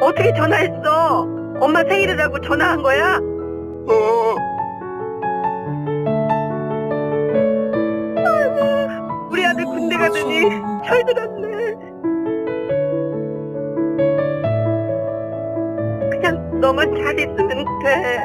어떻게 전화했어? 엄마 생일이라고 전화한 거야? 우리 아들 군대 가더니 철들었네. 그냥 너만 잘 있으면 돼.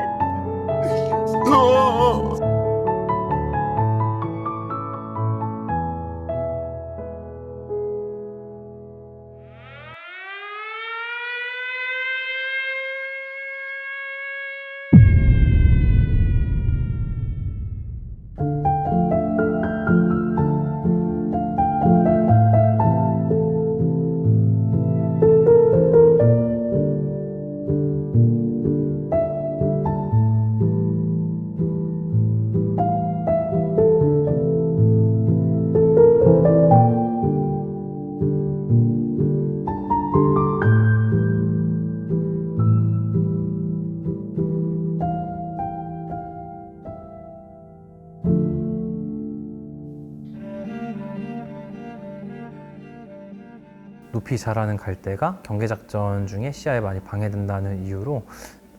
높이 자라는 갈대가 경계작전 중에 시야에 많이 방해된다는 이유로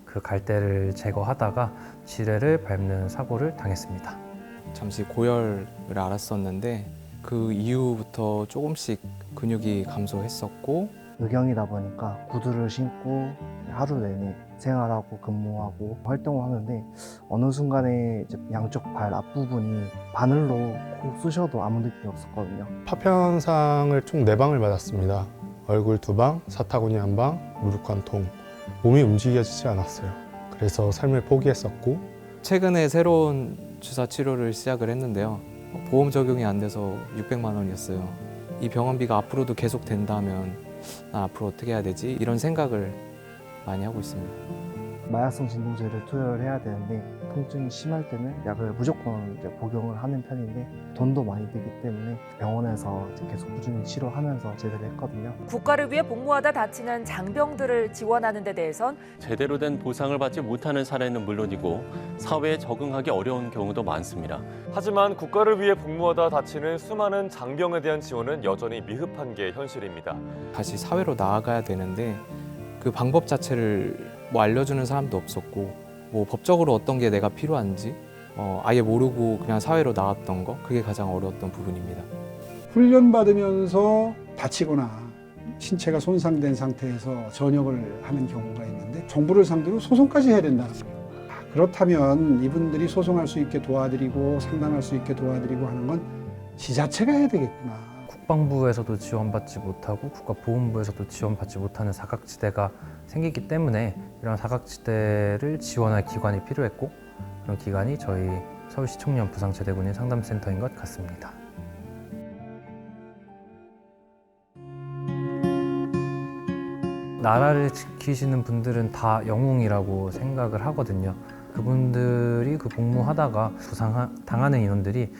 그 갈대를 제거하다가 지뢰를 밟는 사고를 당했습니다. 잠시 고열을 앓았었는데 그 이후부터 조금씩 근육이 감소했었고 의경이다 보니까 구두를 신고 하루 내내 생활하고 근무하고 활동을 하는데 어느 순간에 이제 양쪽 발 앞부분이 바늘로 콕 쑤셔도 아무 느낌이 없었거든요. 파편상을 총 4방을 맞았습니다. 얼굴 2방, 사타구니 1방, 무릎 한 통. 몸이 움직여지지 않았어요. 그래서 삶을 포기했었고 최근에 새로운 주사 치료를 시작을 했는데요. 보험 적용이 안 돼서 600만 원이었어요. 이 병원비가 앞으로도 계속 된다면 나 앞으로 어떻게 해야 되지? 이런 생각을 많이 하고 있습니다. 마약성 진통제를 투여를 해야 되는데 통증이 심할 때는 약을 무조건 이제 복용을 하는 편인데 돈도 많이 들기 때문에 병원에서 이제 계속 꾸준히 치료하면서 제대로 했거든요. 국가를 위해 복무하다 다치는 장병들을 지원하는 데 대해선 제대로 된 보상을 받지 못하는 사례는 물론이고 사회에 적응하기 어려운 경우도 많습니다. 하지만 국가를 위해 복무하다 다치는 수많은 장병에 대한 지원은 여전히 미흡한 게 현실입니다. 다시 사회로 나아가야 되는데 그 방법 자체를 알려주는 사람도 없었고 법적으로 어떤 게 내가 필요한지 아예 모르고 그냥 사회로 나왔던 거 그게 가장 어려웠던 부분입니다. 훈련받으면서 다치거나 신체가 손상된 상태에서 전역을 하는 경우가 있는데 정부를 상대로 소송까지 해야 된다는 거예요. 그렇다면 이분들이 소송할 수 있게 도와드리고 상담할 수 있게 도와드리고 하는 건 지자체가 해야 되겠구나. 국방부에서도 지원받지 못하고 국가보훈부에서도 지원받지 못하는 사각지대가 생기기 때문에 이런 사각지대를 지원할 기관이 필요했고 그런 기관이 저희 서울시 청년 부상제대군인 상담센터인 것 같습니다. 나라를 지키시는 분들은 다 영웅이라고 생각을 하거든요. 그분들이 그 복무하다가 부상당하는 인원들이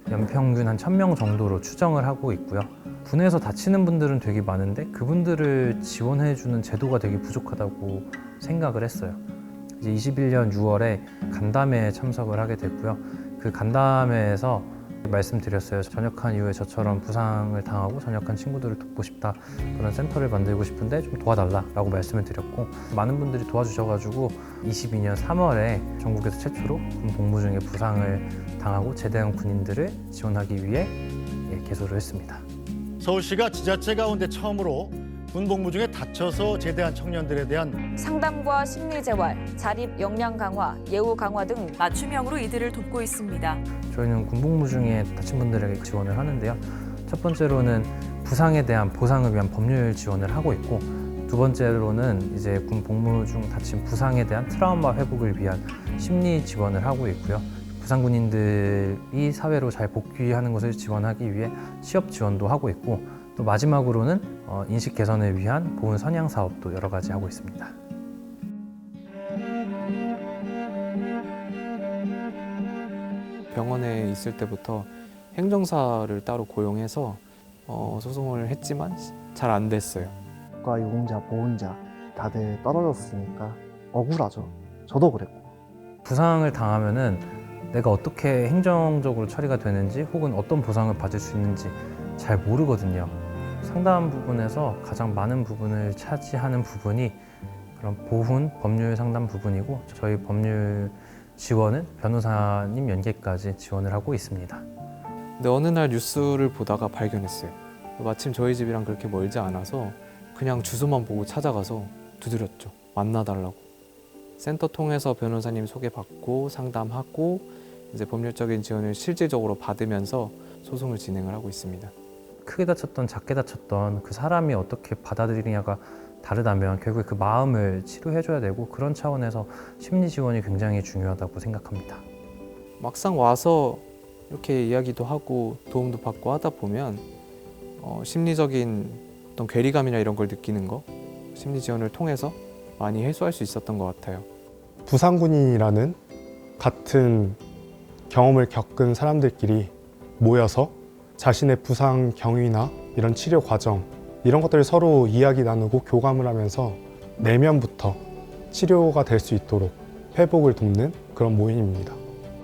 연평균 한 1000명 정도로 추정을 하고 있고요. 군에서 다치는 분들은 되게 많은데 그분들을 지원해주는 제도가 되게 부족하다고 생각을 했어요. 이제 21년 6월에 간담회에 참석을 하게 됐고요. 그 간담회에서 말씀드렸어요. 전역한 이후에 저처럼 부상을 당하고 전역한 친구들을 돕고 싶다. 그런 센터를 만들고 싶은데 좀 도와달라고 말씀을 드렸고 많은 분들이 도와주셔가지고 22년 3월에 전국에서 최초로 군 복무 중에 부상을 당하고 제대한 군인들을 지원하기 위해 개소를 했습니다. 서울시가 지자체 가운데 처음으로 군 복무 중에 다쳐서 제대한 청년들에 대한 상담과 심리재활, 자립 역량 강화, 예우 강화 등 맞춤형으로 이들을 돕고 있습니다. 저희는 군 복무 중에 다친 분들에게 지원을 하는데요. 첫 번째로는 부상에 대한 보상을 위한 법률 지원을 하고 있고 두 번째로는 이제 군 복무 중 다친 부상에 대한 트라우마 회복을 위한 심리 지원을 하고 있고요. 부상 군인들이 사회로 잘 복귀하는 것을 지원하기 위해 취업 지원도 하고 있고 또 마지막으로는 인식 개선을 위한 보훈 선양 사업도 여러 가지 하고 있습니다. 병원에 있을 때부터 행정사를 따로 고용해서 소송을 했지만 잘 안 됐어요. 국가 유공자, 보훈자 다들 떨어졌으니까 억울하죠. 저도 그랬고. 부상을 당하면은 내가 어떻게 행정적으로 처리가 되는지 혹은 어떤 보상을 받을 수 있는지 잘 모르거든요. 상담 부분에서 가장 많은 부분을 차지하는 부분이 그런 보훈 법률 상담 부분이고, 저희 법률 지원은 변호사님 연계까지 지원을 하고 있습니다. 근데 어느 날 뉴스를 보다가 발견했어요. 마침 저희 집이랑 그렇게 멀지 않아서 그냥 주소만 보고 찾아가서 두드렸죠. 만나달라고. 센터 통해서 변호사님 소개받고 상담하고 이제 법률적인 지원을 실질적으로 받으면서 소송을 진행을 하고 있습니다. 크게 다쳤던 작게 다쳤던 그 사람이 어떻게 받아들이냐가 다르다면 결국에 그 마음을 치료해줘야 되고, 그런 차원에서 심리 지원이 굉장히 중요하다고 생각합니다. 막상 와서 이렇게 이야기도 하고 도움도 받고 하다 보면 심리적인 어떤 괴리감이나 이런 걸 느끼는 거, 심리 지원을 통해서 많이 해소할 수 있었던 것 같아요. 부상군인이라는 같은 경험을 겪은 사람들끼리 모여서 자신의 부상 경위나 이런 치료 과정, 이런 것들을 서로 이야기 나누고 교감을 하면서 내면부터 치료가 될 수 있도록 회복을 돕는 그런 모임입니다.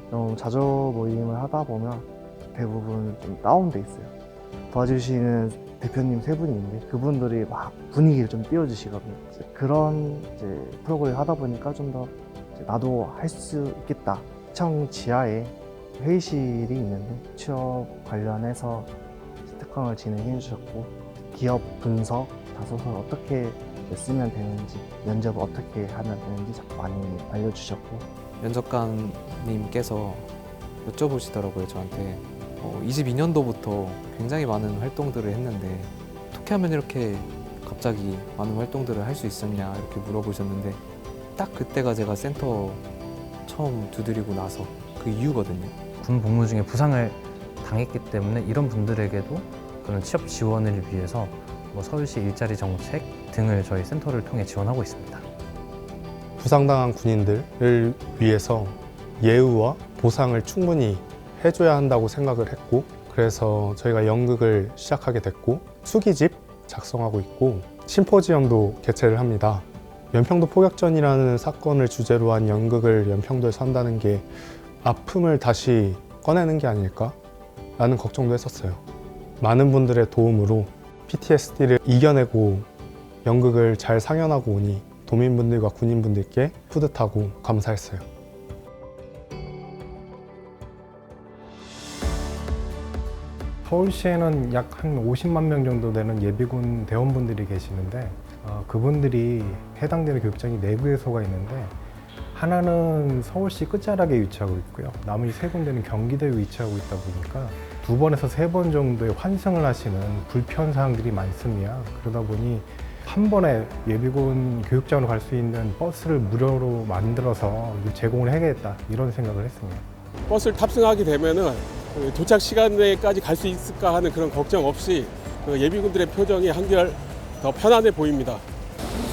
좀 자조 모임을 하다 보면 대부분 좀 다운돼 있어요. 도와주시는 대표님 세 분이 있는데 그분들이 막 분위기를 좀 띄워주시거든요. 그런 이제 프로그램을 하다 보니까 좀 더 나도 할 수 있겠다. 시청 지하에 회의실이 있는데 취업 관련해서 특강을 진행해 주셨고, 기업 분석, 자소서를 어떻게 쓰면 되는지, 면접을 어떻게 하면 되는지 많이 알려주셨고, 면접관님께서 여쭤보시더라고요, 저한테. 22년도부터 굉장히 많은 활동들을 했는데 어떻게 하면 이렇게 갑자기 많은 활동들을 할 수 있었냐 이렇게 물어보셨는데, 딱 그때가 제가 센터 처음 두드리고 나서 그 이유거든요. 군 복무 중에 부상을 당했기 때문에 이런 분들에게도 그런 취업 지원을 위해서 서울시 일자리 정책 등을 저희 센터를 통해 지원하고 있습니다. 부상당한 군인들을 위해서 예우와 보상을 충분히 해줘야 한다고 생각을 했고, 그래서 저희가 연극을 시작하게 됐고, 수기집 작성하고 있고, 심포지엄도 개최를 합니다. 연평도 포격전이라는 사건을 주제로 한 연극을 연평도에서 한다는 게 아픔을 다시 꺼내는 게 아닐까? 라는 걱정도 했었어요. 많은 분들의 도움으로 PTSD를 이겨내고 연극을 잘 상연하고 오니 도민분들과 군인분들께 뿌듯하고 감사했어요. 서울시에는 약 한 50만 명 정도 되는 예비군 대원분들이 계시는데, 그분들이 해당되는 교육장이 4구에서가 있는데, 하나는 서울시 끝자락에 위치하고 있고요. 나머지 3군데는 경기도에 위치하고 있다 보니까 2번에서 3번 정도의 환승을 하시는 불편사항들이 많습니다. 그러다 보니 한 번에 예비군 교육장으로 갈 수 있는 버스를 무료로 만들어서 제공을 해야겠다, 이런 생각을 했습니다. 버스를 탑승하게 되면은 도착 시간내까지 갈 수 있을까 하는 그런 걱정 없이 예비군들의 표정이 한결 더 편안해 보입니다.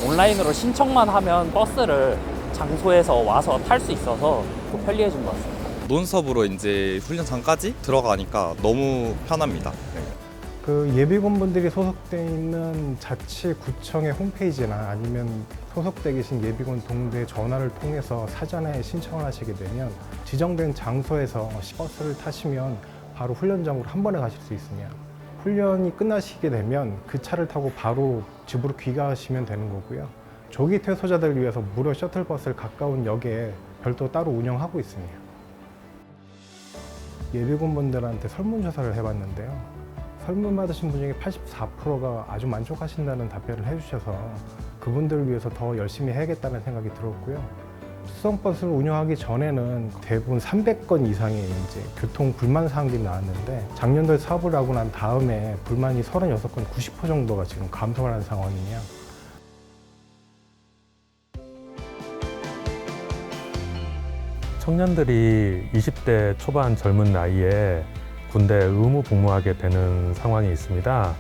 온라인으로 신청만 하면 버스를 장소에서 와서 탈 수 있어서 또 편리해진 것 같습니다. 논섭으로 이제 훈련장까지 들어가니까 너무 편합니다. 그 예비군분들이 소속돼 있는 자치구청의 홈페이지나 아니면 소속돼 계신 예비군 동대 전화를 통해서 사전에 신청을 하시게 되면 지정된 장소에서 버스를 타시면 바로 훈련장으로 한 번에 가실 수 있습니다. 훈련이 끝나시게 되면 그 차를 타고 바로 집으로 귀가하시면 되는 거고요. 조기 퇴소자들을 위해서 무료 셔틀버스를 가까운 역에 별도 따로 운영하고 있습니다. 예비군분들한테 설문조사를 해봤는데요. 설문 받으신 분 중에 84%가 아주 만족하신다는 답변을 해주셔서 그분들을 위해서 더 열심히 해야겠다는 생각이 들었고요. 수송버스를 운영하기 전에는 대부분 300건 이상의 이제 교통 불만 사항들이 나왔는데, 작년도에 사업을 하고 난 다음에 불만이 36건, 90% 정도가 지금 감소를 한 상황이에요. 청년들이 20대 초반 젊은 나이에 군대에 의무 복무하게 되는 상황이 있습니다.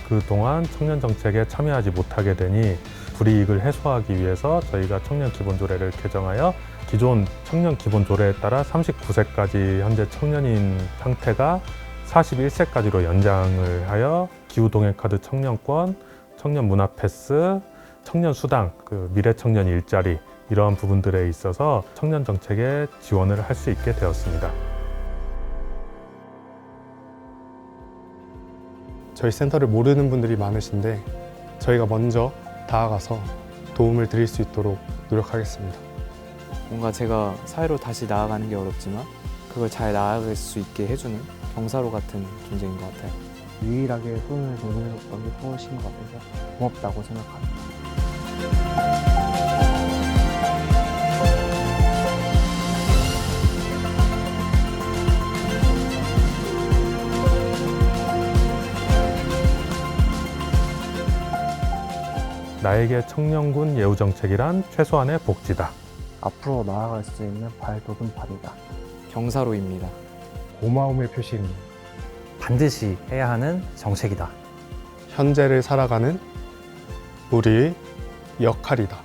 그동안 청년 정책에 참여하지 못하게 되니 불이익을 해소하기 위해서 저희가 청년 기본조례를 개정하여 기존 청년 기본조례에 따라 39세까지 현재 청년인 상태가 41세까지로 연장을 하여 기후동행카드 청년권, 청년 문화패스, 청년 수당, 미래 청년 일자리, 이러한 부분들에 있어서 청년 정책에 지원을 할 수 있게 되었습니다. 저희 센터를 모르는 분들이 많으신데 저희가 먼저 다가가서 도움을 드릴 수 있도록 노력하겠습니다. 뭔가 제가 사회로 다시 나아가는 게 어렵지만 그걸 잘 나아갈 수 있게 해주는 경사로 같은 존재인 것 같아요. 유일하게 손을 내밀었던 게 서울시인 것 같아서 고맙다고 생각합니다. 나에게 청년군 예우 정책이란 최소한의 복지다. 앞으로 나아갈 수 있는 발돋움팔이다. 경사로입니다. 고마움의 표시입니다. 반드시 해야 하는 정책이다. 현재를 살아가는 우리의 역할이다.